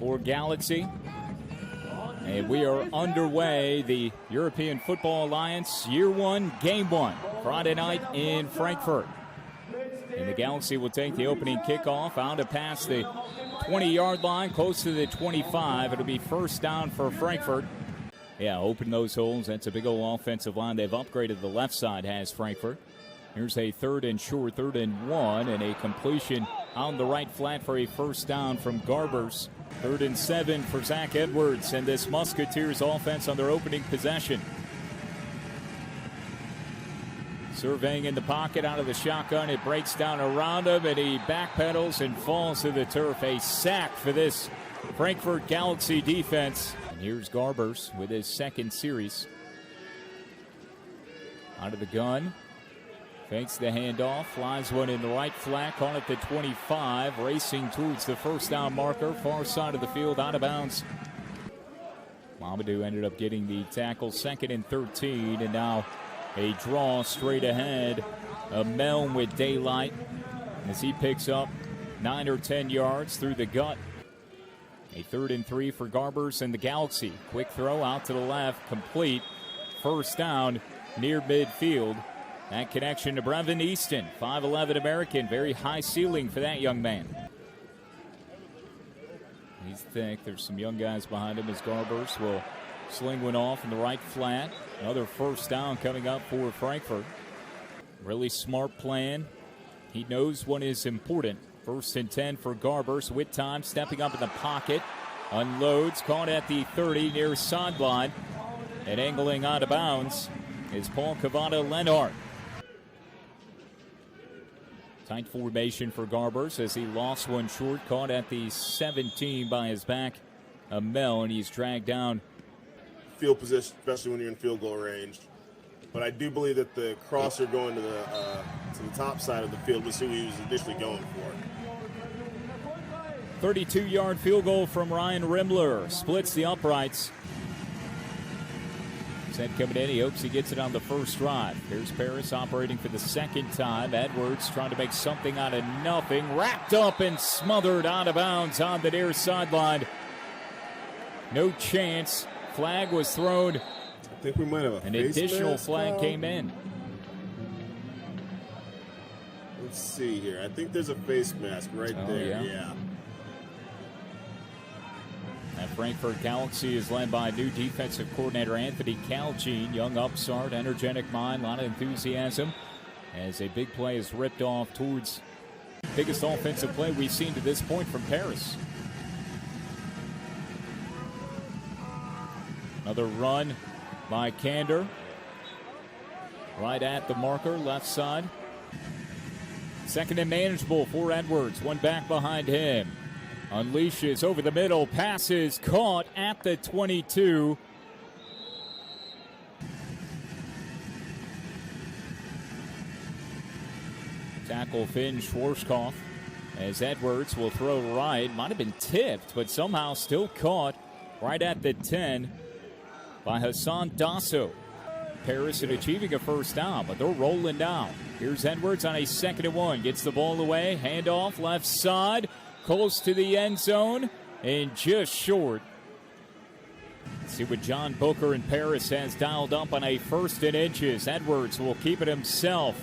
for Galaxy. And we are underway, the European Football Alliance Year 1, Game 1, Friday night in Frankfurt. And the Galaxy will take the opening kickoff out to pass the 20-yard line, close to the 25. It'll be first down for Frankfurt. Yeah, open those holes. That's a big old offensive line. They've upgraded the left side, has Frankfurt. Here's a 3rd and short, 3rd and 1, and a completion on the right flat for a first down from Garbers. 3rd and 7 for Zach Edwards and this Musketeers offense on their opening possession. Surveying in the pocket out of the shotgun. It breaks down around him, and he backpedals and falls to the turf. A sack for this Frankfurt Galaxy defense. And here's Garbers with his 2nd series. Out of the gun. Fakes the handoff, flies one in the right flat, caught at the 25, racing towards the first down marker, far side of the field, out of bounds. Mamadou ended up getting the tackle, 2nd and 13, and now a draw straight ahead. A Melm with daylight as he picks up 9 or 10 yards through the gut. A 3rd and 3 for Garbers and the Galaxy. Quick throw out to the left, complete. First down near midfield. That connection to Brevin Easton, 5'11" American, very high ceiling for that young man. He's thick. There's some young guys behind him as Garbers will sling one off in the right flat. Another first down coming up for Frankfurt. Really smart plan. He knows what is important. 1st and 10 for Garbers with time, stepping up in the pocket. Unloads, caught at the 30 near sideline. And angling out of bounds is Paul Cavada-Lenhart. Tight formation for Garbers as he lost one short, caught at the 17 by his back. Mel, and he's dragged down. Field position, especially when you're in field goal range. But I do believe that the crosser going to the top side of the field was who he was initially going for. 32-yard field goal from Ryan Rimler. Splits the uprights. Set coming in. He hopes he gets it on the first drive. Here's Paris operating for the 2nd time. Edwards trying to make something out of nothing. Wrapped up and smothered out of bounds on the near sideline. No chance. Flag was thrown. I think we might have an additional flag came in. Let's see here. I think there's a face mask right there. Yeah. That Frankfurt Galaxy is led by new defensive coordinator Anthony Calgene. Young upstart, energetic mind, a lot of enthusiasm as a big play is ripped off towards the biggest offensive play we've seen to this point from Paris. Another run by Kander. Right at the marker, left side. 2nd and manageable for Edwards. One back behind him. Unleashes over the middle, passes caught at the 22. Tackle Finn Schwarzkopf as Edwards will throw right. Might have been tipped, but somehow still caught right at the 10 by Hassan Dasso. Paris in achieving a first down, but they're rolling down. Here's Edwards on a 2nd and 1. Gets the ball away, handoff left side. Close to the end zone and just short. Let's see what John Booker and Paris has dialed up on a 1st and inches. Edwards will keep it himself.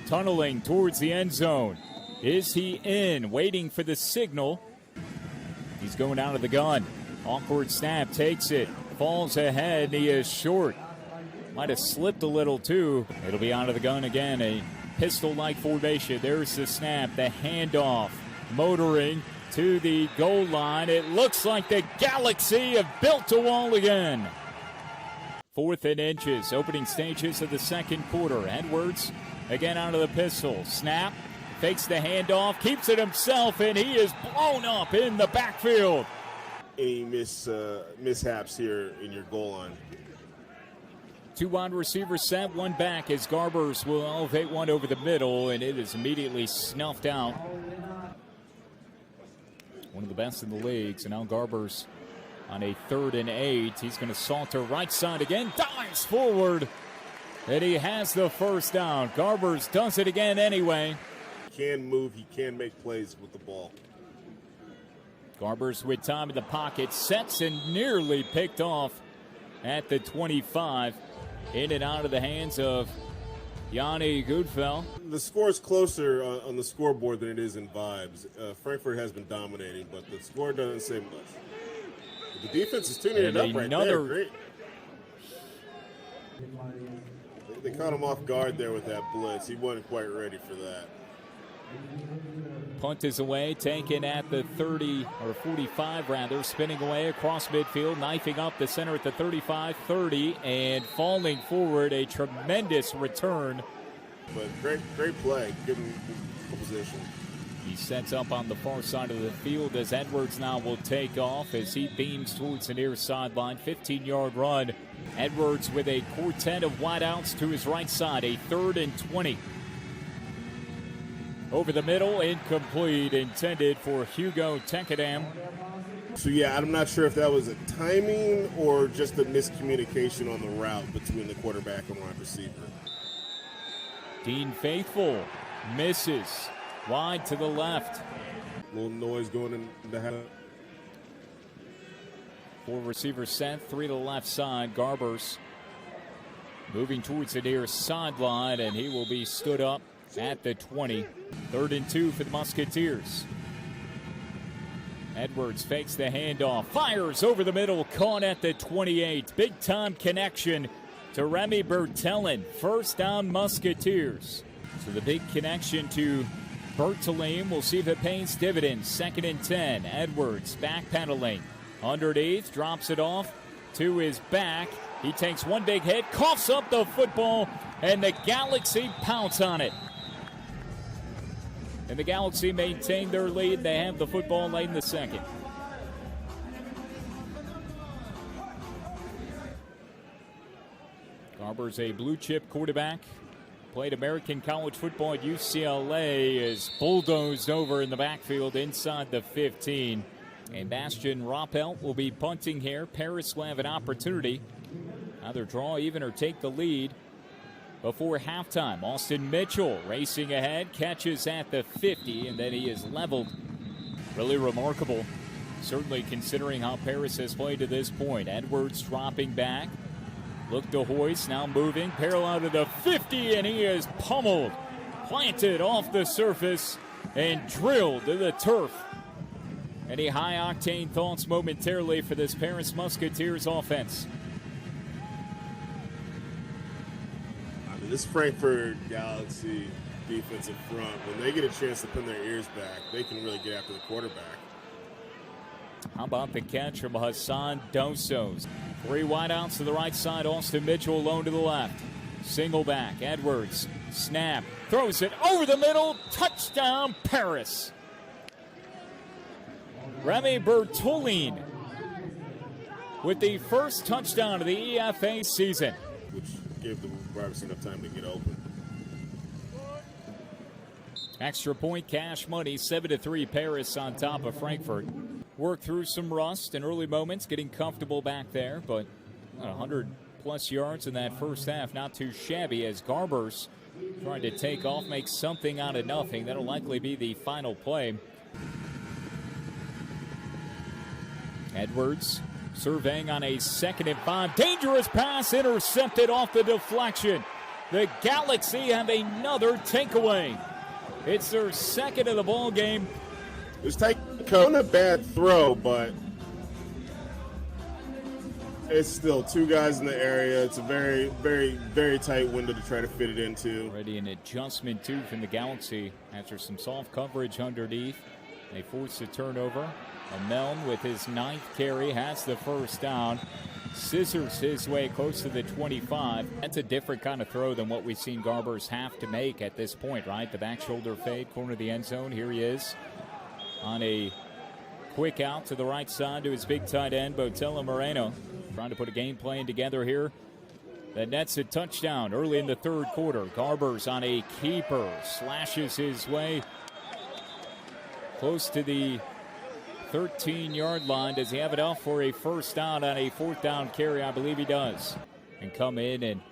Tunneling towards the end zone. Is he in? Waiting for the signal. He's going out of the gun. Awkward snap, takes it. Falls ahead, and he is short. Might have slipped a little too. It'll be out of the gun again. A pistol-like formation. There's the snap, the handoff. Motoring to the goal line. It looks like the Galaxy have built a wall again. 4th and inches, opening stages of the 2nd quarter. Edwards again out of the pistol. Snap, fakes the handoff, keeps it himself, and he is blown up in the backfield. Any mishaps here in your goal line? 2 wide receivers set, 1 back as Garbers will elevate one over the middle, and it is immediately snuffed out. One of the best in the league. So now Garbers on a 3rd and 8. He's going to saunter right side again. Dives forward. And he has the first down. Garbers does it again anyway. He can move. He can make plays with the ball. Garbers with time in the pocket, sets and nearly picked off at the 25. In and out of the hands of Yanni Goodfell. The score is closer on the scoreboard than it is in vibes. Frankfurt has been dominating, but the score doesn't say much. The defense is tuning it up right there. Great. They caught him off guard there with that blitz. He wasn't quite ready for that. Punt is away, taken at the 30, or 45 rather, spinning away across midfield, knifing up the center at the 35, 30, and falling forward. A tremendous return. But great play, given the position. He sets up on the far side of the field as Edwards now will take off as he beams towards the near sideline. 15-yard run. Edwards with a quartet of wideouts to his right side, a 3rd and 20. Over the middle, incomplete, intended for Hugo Tekadam. So, yeah, I'm not sure if that was a timing or just a miscommunication on the route between the quarterback and wide receiver. Dean Faithful misses wide to the left. A little noise going in the head. 4 receivers set, 3 to the left side. Garbers moving towards the near sideline, and he will be stood up at the 20. 3rd and 2 for the Musketeers. Edwards fakes the handoff, fires over the middle, caught at the 28. Big time connection to Remy Bertellin. First down, Musketeers. So the big connection to Bertellin. We'll see if it pays dividends. 2nd and 10. Edwards backpedaling underneath, drops it off to his back. He takes one big hit, coughs up the football, and the Galaxy pounce on it. And the Galaxy maintain their lead. They have the football late in the second. Garber's a blue chip quarterback. Played American college football at UCLA. Is bulldozed over in the backfield inside the 15. And Bastian Rappelt will be punting here. Paris will have an opportunity. Either draw even or take the lead before halftime. Austin Mitchell racing ahead, catches at the 50, and then he is leveled. Really remarkable, certainly considering how Paris has played to this point. Edwards dropping back. Look to hoist, now moving, parallel to the 50, and he is pummeled. Planted off the surface and drilled to the turf. Any high-octane thoughts momentarily for this Paris Musketeers offense? This Frankfurt Galaxy defensive front, when they get a chance to pin their ears back, they can really get after the quarterback. How about the catch from Hassan Dosos? 3 wideouts to the right side, Austin Mitchell alone to the left. Single back, Edwards, snap, throws it over the middle, touchdown Paris. Remy Bertellin with the first touchdown of the EFA season. Which gave the Barbers enough time to get open. Extra point, cash money, 7-3 Paris on top of Frankfurt. Worked through some rust in early moments, getting comfortable back there, but 100-plus yards in that first half, not too shabby as Garbers trying to take off, make something out of nothing. That'll likely be the final play. Edwards surveying on a 2nd and 5. Dangerous pass intercepted off the deflection. The Galaxy have another takeaway. It's their 2nd of the ball game. It was taking a bad throw, but it's still 2 guys in the area. It's a very, very, very tight window to try to fit it into. Already an adjustment, too, from the Galaxy after some soft coverage underneath. They force the turnover. Meln with his 9th carry has the first down. Scissors his way close to the 25. That's a different kind of throw than what we've seen Garbers have to make at this point, right? The back shoulder fade, corner of the end zone. Here he is on a quick out to the right side to his big tight end, Botella Moreno. Trying to put a game plan together here that nets a touchdown early in the 3rd quarter. Garbers on a keeper, slashes his way close to the 13-yard line. Does he have enough for a first down on a 4th down carry? I believe he does. And come in and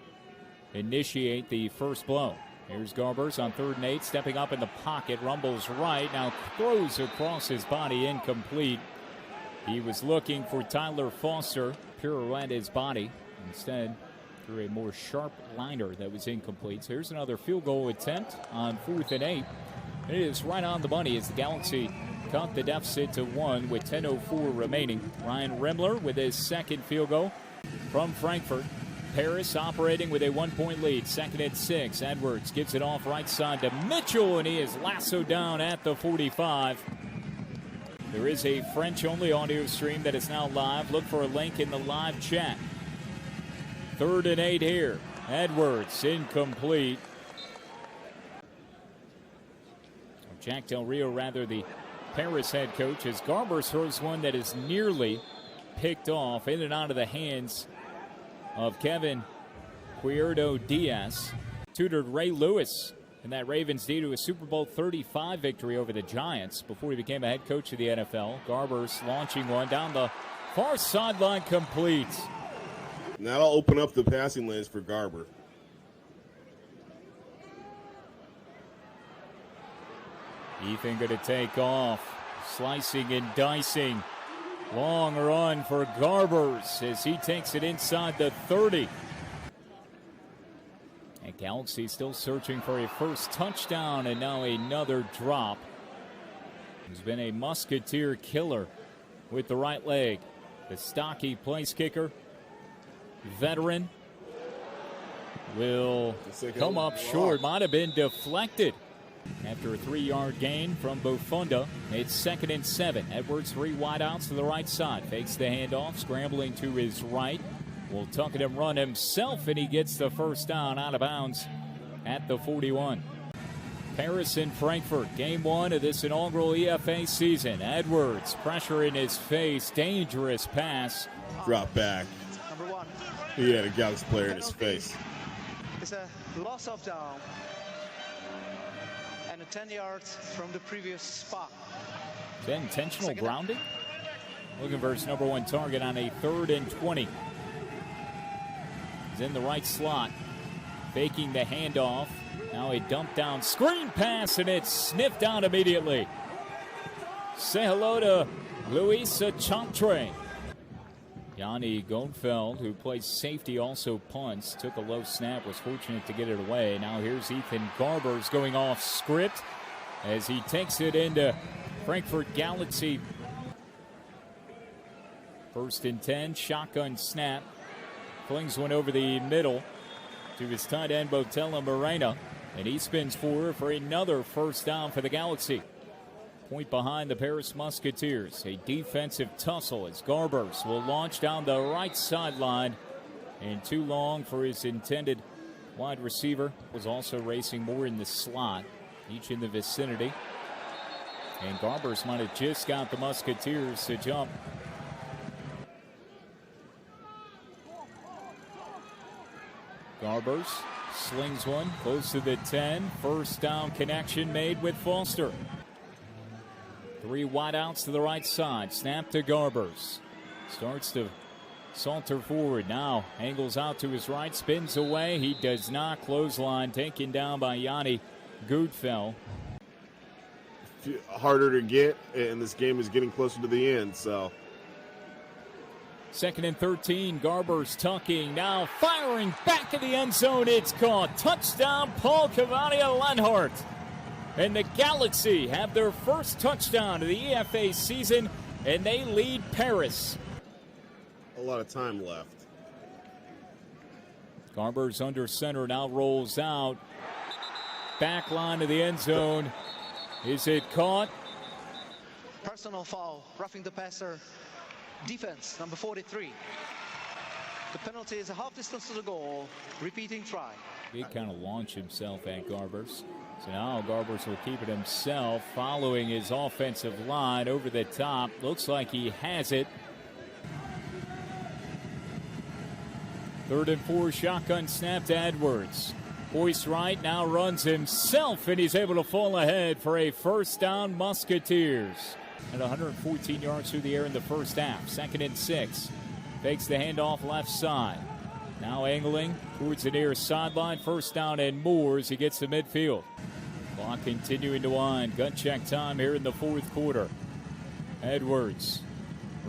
initiate the first blow. Here's Garbers on 3rd and 8, stepping up in the pocket, rumbles right, now throws across his body, incomplete. He was looking for Tyler Foster, pirouette his body. Instead, threw a more sharp liner that was incomplete. So here's another field goal attempt on 4th and 8. It is right on the money as the Galaxy cut the deficit to 1 with 10:04 remaining. Ryan Rimler with his second field goal from Frankfurt. Paris operating with a 1-point lead. 2nd and 6. Edwards gives it off right side to Mitchell, and he is lassoed down at the 45. There is a French-only audio stream that is now live. Look for a link in the live chat. 3rd and 8 here. Edwards incomplete. Jack Del Rio, rather, the Paris head coach, as Garber throws one that is nearly picked off in and out of the hands of Kevin Cuerdo Diaz. Tutored Ray Lewis in that Ravens D to a Super Bowl 35 victory over the Giants before he became a head coach of the NFL. Garber's launching one down the far sideline, complete. And that'll open up the passing lanes for Garber. Ethan going to take off, slicing and dicing. Long run for Garbers as he takes it inside the 30. And Galaxy still searching for a first touchdown, and now another drop. He's been a Musketeer killer with the right leg. The stocky place kicker, veteran, will come up short. Might have been deflected. After a 3-yard gain from Bofunda, it's 2nd and 7. Edwards 3 wideouts to the right side. Fakes the handoff, scrambling to his right. Will tuck it and run himself, and he gets the first down out of bounds at the 41. Paris and Frankfurt, game 1 of this inaugural EFA season. Edwards, pressure in his face, dangerous pass. Drop back. Number 1. He had a Galaxy player in his face. It's a loss of down. And 10 yards from the previous spot. Is that intentional grounding? Looking for his number 1 target on a 3rd and 20. He's in the right slot, faking the handoff. Now a dump down screen pass, and it's sniffed out immediately. Say hello to Luisa Chantre. Yanni Goldfeld, who plays safety, also punts. Took a low snap, was fortunate to get it away. Now here's Ethan Garbers going off script as he takes it into Frankfurt Galaxy. 1st and 10, shotgun snap. Flings one over the middle to his tight end, Botella Morena. And he spins forward for another first down for the Galaxy. Point behind the Paris Musketeers. A defensive tussle as Garbers will launch down the right sideline. And too long for his intended wide receiver. Was also racing more in the slot, each in the vicinity. And Garbers might have just got the Musketeers to jump. Garbers slings one close to the 10. First down connection made with Foster. 3 wideouts to the right side. Snap to Garbers. Starts to saunter forward. Now angles out to his right. Spins away. He does not. Clothesline taken down by Yanni Goodfell. Harder to get, and this game is getting closer to the end, so. 2nd and 13. Garbers tucking. Now firing back in the end zone. It's caught. Touchdown, Paul Cavania-Lenhart. And the Galaxy have their first touchdown of the EFA season, and they lead Paris. A lot of time left. Garbers under center, now rolls out. Back line of the end zone. Is it caught? Personal foul, roughing the passer. Defense, number 43. The penalty is a half distance to the goal. Repeating try. He kind of launched himself at Garbers. So now Garbers will keep it himself, following his offensive line over the top. Looks like he has it. 3rd and 4, shotgun snap to Edwards. Hoist right, now runs himself, and he's able to fall ahead for a first down, Musketeers. At 114 yards through the air in the first half. 2nd and 6. Fakes the handoff left side. Now angling towards the near sideline. First down and more as he gets to midfield. Clock continuing to wind. Gun check time here in the 4th quarter. Edwards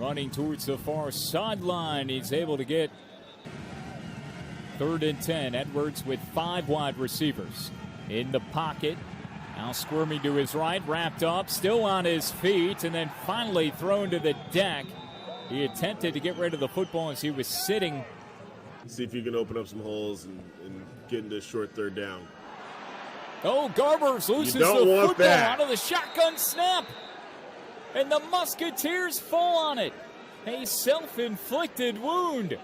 running towards the far sideline. He's able to get 3rd and 10. Edwards with 5 wide receivers in the pocket. Now squirming to his right, wrapped up, still on his feet, and then finally thrown to the deck. He attempted to get rid of the football as he was sitting. See if you can open up some holes and get into a short 3rd down. Oh, Garbers loses the football out of the shotgun snap. And the Musketeers fall on it. A self-inflicted wound.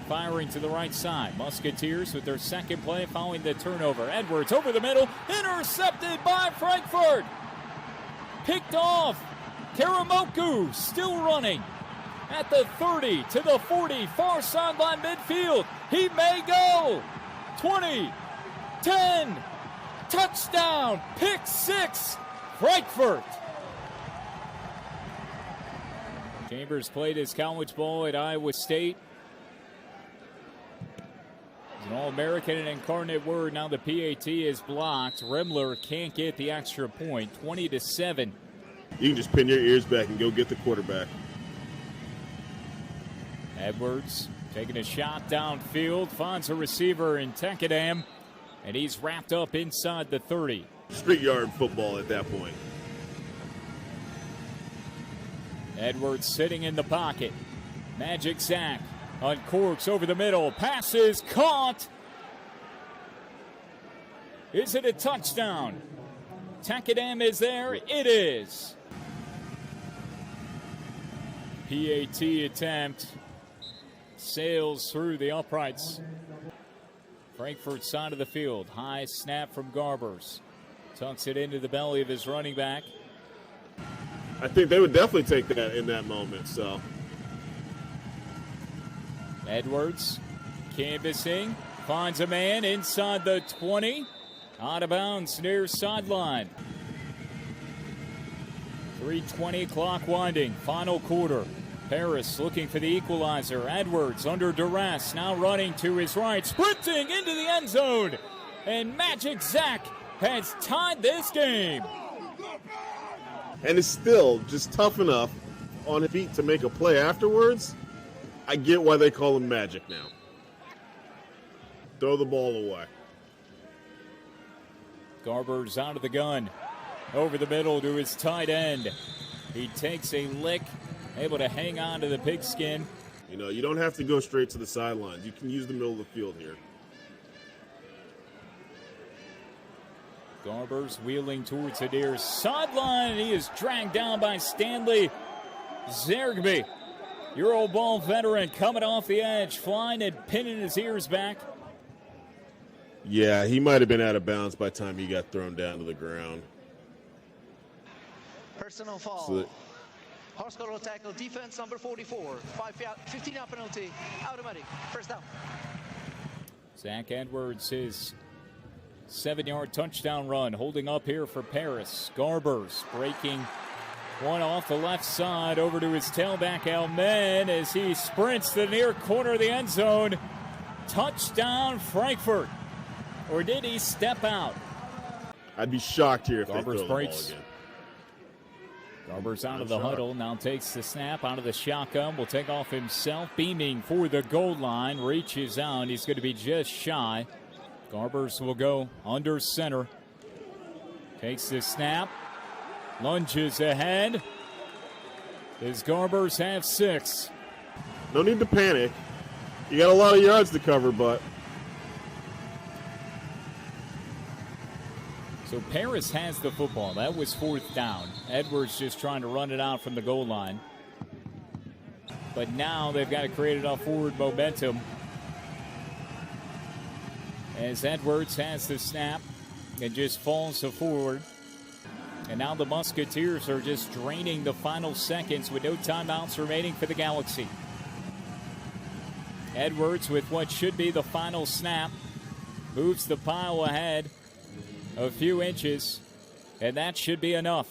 Firing to the right side. Musketeers with their second play following the turnover. Edwards over the middle. Intercepted by Frankfurt. Picked off. Karamoku still running. At the 30 to the 40. Far sideline midfield. He may go. 20. 10. Touchdown. Pick 6. Frankfurt. Chambers played his college ball at Iowa State. He's an All-American and incarnate word. Now the PAT is blocked. Remler can't get the extra point. 20-7. You can just pin your ears back and go get the quarterback. Edwards taking a shot downfield. Finds a receiver in Tekadam. And he's wrapped up inside the 30. Street yard football at that point. Edwards sitting in the pocket. Magic Zach uncorks over the middle. Passes caught. Is it a touchdown? Tekadam is there. It is. PAT attempt sails through the uprights. Frankfurt side of the field. High snap from Garbers. Tucks it into the belly of his running back. I think they would definitely take that in that moment. So Edwards canvassing, finds a man inside the 20, out of bounds near sideline. 3:20 clock winding, final quarter. Paris looking for the equalizer. Edwards under duress, now running to his right, sprinting into the end zone, and Magic Zach has tied this game. and is still just tough enough on his feet to make a play afterwards. I get why they call him Magic now. Throw the ball away. Garber's out of the gun. Over the middle to his tight end. He takes a lick, able to hang on to the pigskin. You know, you don't have to go straight to the sidelines. You can use the middle of the field here. Garber's wheeling towards the near sideline. He is dragged down by Stanley Zergby. Euro ball veteran coming off the edge, flying and pinning his ears back. Yeah, he might have been out of bounds by the time he got thrown down to the ground. Personal foul. So Horse collar tackle, defense number 44. 15-yard penalty, automatic. First down. Zach Edwards, his 7-yard touchdown run, holding up here for Paris. Garbers breaking one off the left side over to his tailback, Almen, as he sprints to the near corner of the end zone. Touchdown, Frankfurt. Or did he step out? I'd be shocked here if Garbers they throw the ball breaks. again. Garbers out of the huddle, now takes the snap out of the shotgun, will take off himself, beaming for the goal line, reaches out, he's going to be just shy. Garbers will go under center, takes the snap, lunges ahead. His Garbers have 6. No need to panic. You got a lot of yards to cover, but so Paris has the football. That was 4th down. Edwards just trying to run it out from the goal line. But now they've got to create enough forward momentum. As Edwards has the snap and just falls to forward. And now the Musketeers are just draining the final seconds with no timeouts remaining for the Galaxy. Edwards with what should be the final snap. Moves the pile ahead a few inches, and that should be enough.